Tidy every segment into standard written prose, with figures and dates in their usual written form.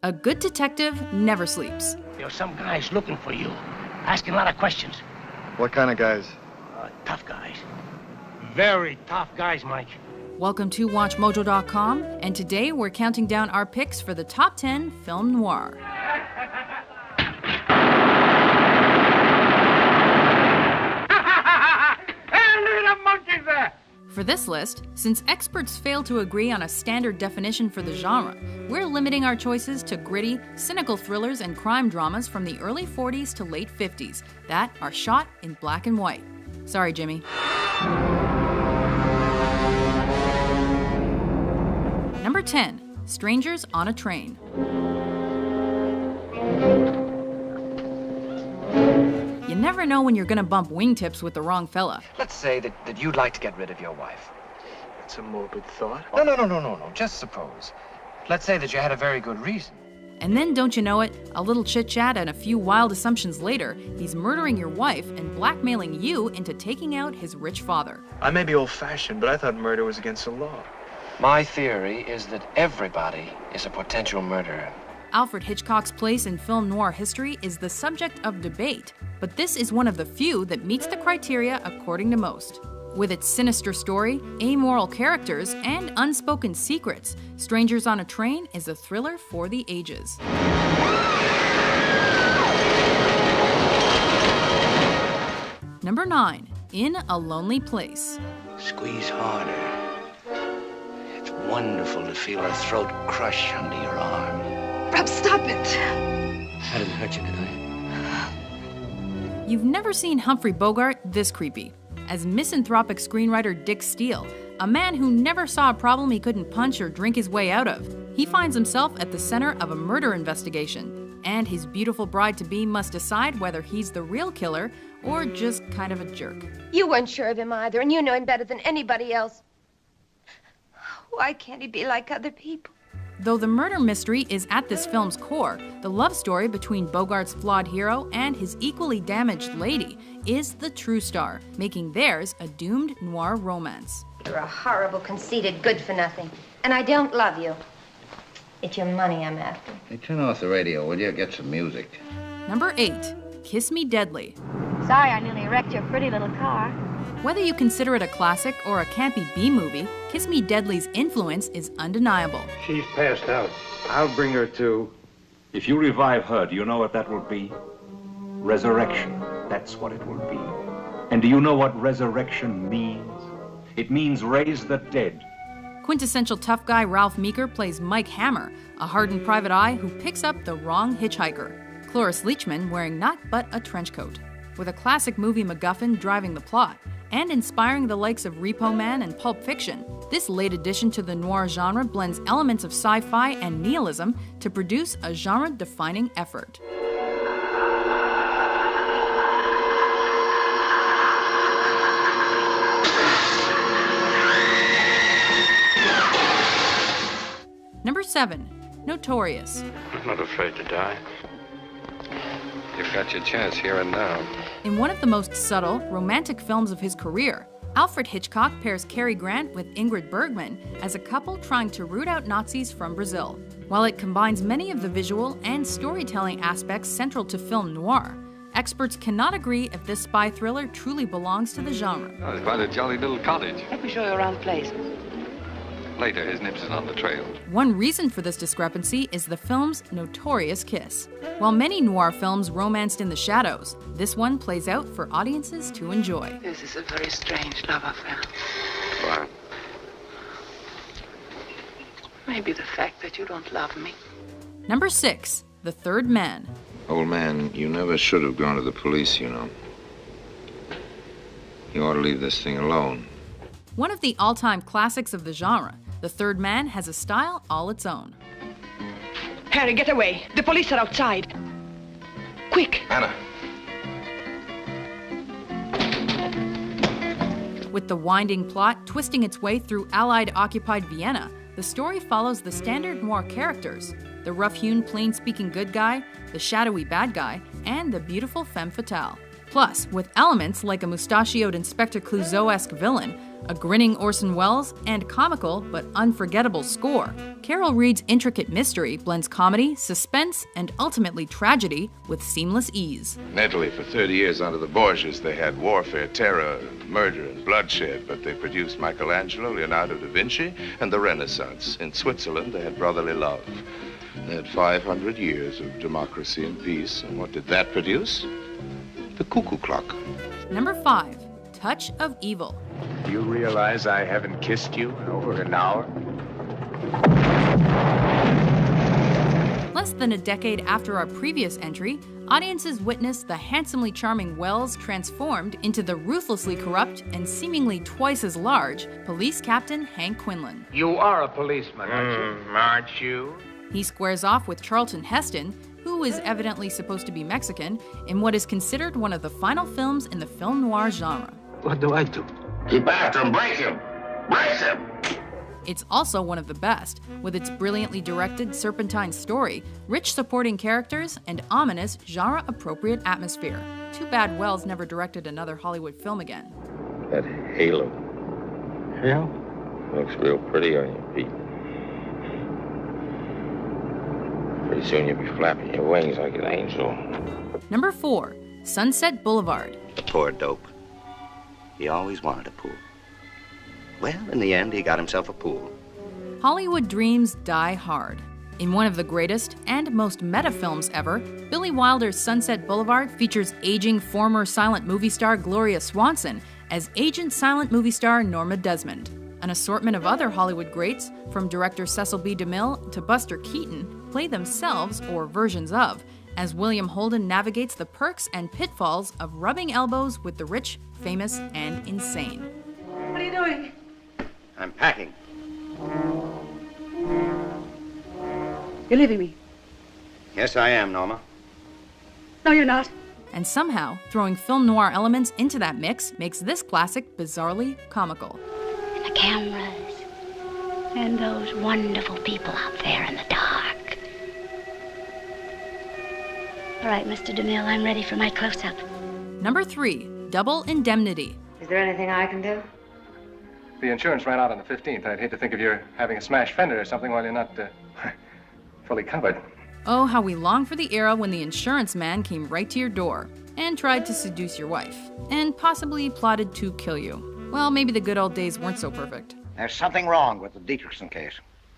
A good detective never sleeps. There are some guys looking for you, asking a lot of questions. What kind of guys? Tough guys. Very tough guys, Mike. Welcome to WatchMojo.com, and today we're counting down our picks for the top 10 film noir. For this list, since experts fail to agree on a standard definition for the genre, we're limiting our choices to gritty, cynical thrillers and crime dramas from the early 40s to late 50s that are shot in black and white. Sorry, Jimmy. Number 10, Strangers on a Train. You never know when you're gonna bump wingtips with the wrong fella. Let's say that you'd like to get rid of your wife. That's a morbid thought. No. Just suppose. Let's say that you had a very good reason. And then, don't you know it, a little chit-chat and a few wild assumptions later, he's murdering your wife and blackmailing you into taking out his rich father. I may be old-fashioned, but I thought murder was against the law. My theory is that everybody is a potential murderer. Alfred Hitchcock's place in film noir history is the subject of debate, but this is one of the few that meets the criteria according to most. With its sinister story, amoral characters, and unspoken secrets, Strangers on a Train is a thriller for the ages. Number 9, In a Lonely Place. Squeeze harder. It's wonderful to feel her throat crush under your arm. Rob, stop it! I didn't hurt you, did I? You've never seen Humphrey Bogart this creepy. As misanthropic screenwriter Dick Steele, a man who never saw a problem he couldn't punch or drink his way out of, he finds himself at the center of a murder investigation, and his beautiful bride-to-be must decide whether he's the real killer or just kind of a jerk. You weren't sure of him either, and you know him better than anybody else. Why can't he be like other people? Though the murder mystery is at this film's core, the love story between Bogart's flawed hero and his equally damaged lady is the true star, making theirs a doomed noir romance. You're a horrible, conceited, good-for-nothing, and I don't love you. It's your money I'm after. Hey, turn off the radio, will you? Get some music. Number 8, Kiss Me Deadly. Sorry I nearly wrecked your pretty little car. Whether you consider it a classic or a campy B-movie, Kiss Me Deadly's influence is undeniable. She's passed out. I'll bring her to. If you revive her, do you know what that will be? Resurrection. That's what it will be. And do you know what resurrection means? It means raise the dead. Quintessential tough guy Ralph Meeker plays Mike Hammer, a hardened private eye who picks up the wrong hitchhiker. Cloris Leachman wearing naught but a trench coat. With a classic movie MacGuffin driving the plot, and inspiring the likes of Repo Man and Pulp Fiction, this late addition to the noir genre blends elements of sci-fi and nihilism to produce a genre-defining effort. Number 7, Notorious. I'm not afraid to die. You've got your chance here and now. In one of the most subtle, romantic films of his career, Alfred Hitchcock pairs Cary Grant with Ingrid Bergman as a couple trying to root out Nazis from Brazil. While it combines many of the visual and storytelling aspects central to film noir, experts cannot agree if this spy thriller truly belongs to the genre. Oh, it's quite a jolly little cottage. Let me show you around the place. Later, his nips is on the trail. One reason for this discrepancy is the film's notorious kiss. While many noir films romanced in the shadows, this one plays out for audiences to enjoy. This is a very strange love affair. Why? Maybe the fact that you don't love me. Number 6, The Third Man. Old man, you never should have gone to the police, you know. You ought to leave this thing alone. One of the all-time classics of the genre, The Third Man has a style all its own. Harry, get away. The police are outside. Quick. Anna. With the winding plot twisting its way through Allied-occupied Vienna, the story follows the standard noir characters, the rough-hewn, plain-speaking good guy, the shadowy bad guy, and the beautiful femme fatale. Plus, with elements like a mustachioed Inspector Clouseau-esque villain, A grinning Orson Welles and comical but unforgettable score, Carol Reed's intricate mystery blends comedy, suspense, and ultimately tragedy with seamless ease. In Italy, for 30 years under the Borgias, they had warfare, terror, murder, and bloodshed, but they produced Michelangelo, Leonardo da Vinci, and the Renaissance. In Switzerland, they had brotherly love. They had 500 years of democracy and peace, and what did that produce? The cuckoo clock. Number 5, Touch of Evil. Do you realize I haven't kissed you in over an hour? Less than a decade after our previous entry, audiences witnessed the handsomely charming Wells transformed into the ruthlessly corrupt and seemingly twice as large police captain Hank Quinlan. You are a policeman, aren't you? He squares off with Charlton Heston, who is evidently supposed to be Mexican, in what is considered one of the final films in the film noir genre. What do I do? Keep after him, break him! Brace him! It's also one of the best, with its brilliantly directed serpentine story, rich supporting characters, and ominous, genre-appropriate atmosphere. Too bad Wells never directed another Hollywood film again. That halo. Yeah? Looks real pretty on you, Pete. Pretty soon you'll be flapping your wings like an angel. Number 4, Sunset Boulevard. The poor dope. He always wanted a pool. Well, in the end, he got himself a pool. Hollywood dreams die hard. In one of the greatest and most meta films ever, Billy Wilder's Sunset Boulevard features aging former silent movie star Gloria Swanson as agent silent movie star Norma Desmond. An assortment of other Hollywood greats, from director Cecil B. DeMille to Buster Keaton, play themselves or versions of, as William Holden navigates the perks and pitfalls of rubbing elbows with the rich, famous, and insane. What are you doing? I'm packing. You're leaving me. Yes, I am, Norma. No, you're not. And somehow, throwing film noir elements into that mix makes this classic bizarrely comical. The cameras and those wonderful people out there in the dark. All right, Mr. DeMille, I'm ready for my close-up. Number 3, Double Indemnity. Is there anything I can do? The insurance ran out on the 15th. I'd hate to think of you having a smashed fender or something while you're not fully covered. Oh, how we long for the era when the insurance man came right to your door and tried to seduce your wife, and possibly plotted to kill you. Well, maybe the good old days weren't so perfect. There's something wrong with the Dietrichson case.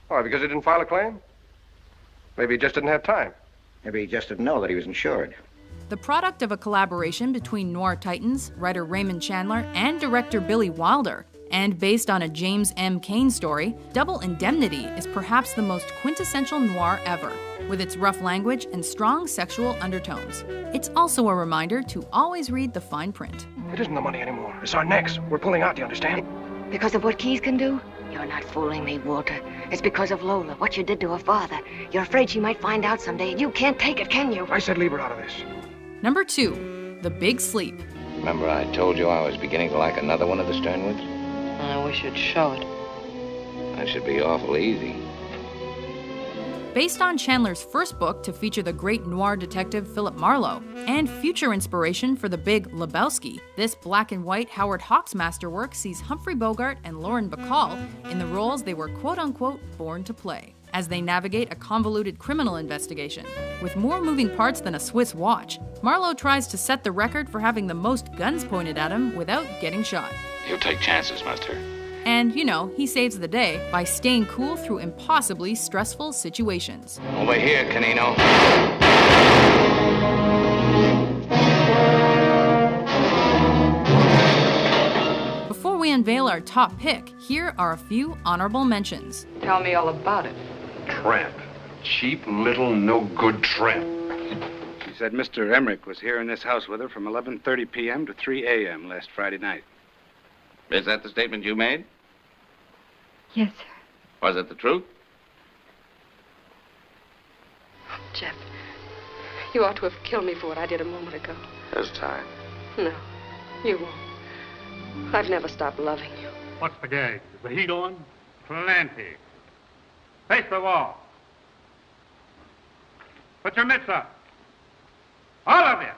Why, because he didn't file a claim? Maybe he just didn't have time. Maybe he just didn't know that he was insured. The product of a collaboration between noir titans, writer Raymond Chandler, and director Billy Wilder, and based on a James M. Cain story, Double Indemnity is perhaps the most quintessential noir ever, with its rough language and strong sexual undertones. It's also a reminder to always read the fine print. It isn't the money anymore. It's our necks. We're pulling out, do you understand? Because of what Keys can do? You're not fooling me, Walter. It's because of Lola, what you did to her father. You're afraid she might find out someday, and you can't take it, can you? I said leave her out of this. Number 2, The Big Sleep. Remember I told you I was beginning to like another one of the Sternwoods? I wish you'd show it. That should be awful easy. Based on Chandler's first book to feature the great noir detective Philip Marlowe, and future inspiration for the big Lebowski, this black and white Howard Hawks masterwork sees Humphrey Bogart and Lauren Bacall in the roles they were quote-unquote born to play, as they navigate a convoluted criminal investigation. With more moving parts than a Swiss watch, Marlowe tries to set the record for having the most guns pointed at him without getting shot. He'll take chances, mister. And, you know, he saves the day by staying cool through impossibly stressful situations. Over here, Canino. Before we unveil our top pick, here are a few honorable mentions. Tell me all about it. Tramp. Cheap, little, no-good tramp. She said Mr. Emmerich was here in this house with her from 11:30 p.m. to 3 a.m. last Friday night. Is that the statement you made? Yes, sir. Was it the truth? Jeff, you ought to have killed me for what I did a moment ago. There's time. No, you won't. I've never stopped loving you. What's the gag? Is the heat on? Plenty. Face the wall. Put your mitts up. All of you.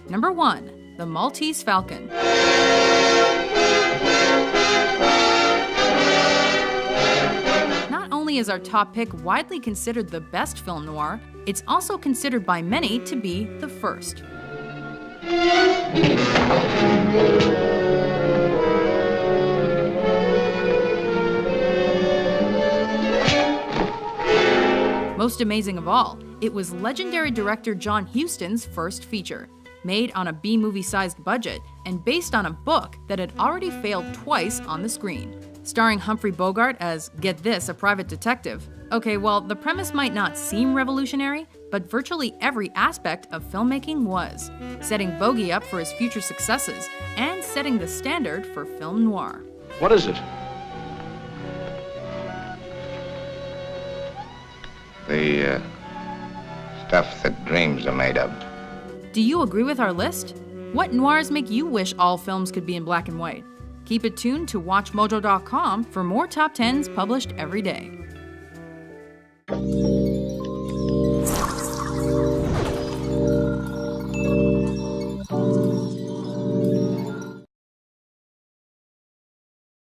Number 1. The Maltese Falcon. Not only is our top pick widely considered the best film noir, it's also considered by many to be the first. Most amazing of all, it was legendary director John Huston's first feature, made on a B-movie-sized budget and based on a book that had already failed twice on the screen. Starring Humphrey Bogart as, get this, a private detective. Okay, well, the premise might not seem revolutionary, but virtually every aspect of filmmaking was, setting Bogey up for his future successes and setting the standard for film noir. What is it? The stuff that dreams are made of. Do you agree with our list? What noirs make you wish all films could be in black and white? Keep it tuned to WatchMojo.com for more top 10s published every day.